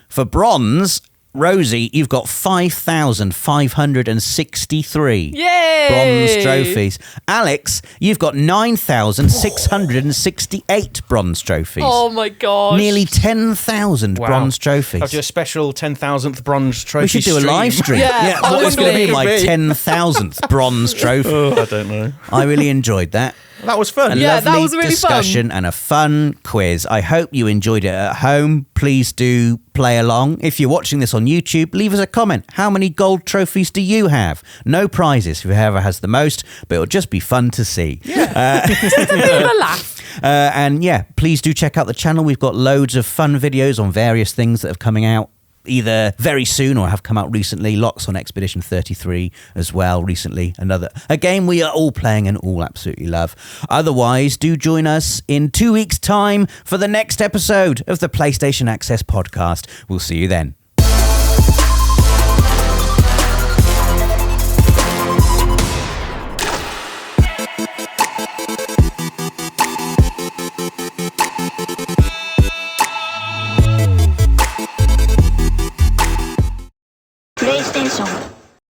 For bronze, Rosie, you've got 5,563 Yay! bronze trophies. Alex, you've got 9,668 bronze trophies. Oh my gosh. Nearly 10,000 Wow. bronze trophies. I'll do a special 10,000th bronze trophy We should do a live stream. Yeah, what was going to be my honestly. 10,000th bronze trophy? I don't know. I really enjoyed that. That was fun. A Yeah, that lovely was really discussion and a fun quiz. I hope you enjoyed it at home. Please do play along. If you're watching this on YouTube, leave us a comment. How many gold trophies do you have? No prizes for whoever has the most, but it'll just be fun to see. Just a bit of a laugh. And yeah, please do check out the channel. We've got loads of fun videos on various things that are coming out either very soon or have come out recently. Lots on Expedition 33 as well recently. A game we are all playing and all absolutely love. Otherwise, do join us in 2 weeks' time for the next episode of the PlayStation Access podcast. We'll see you then.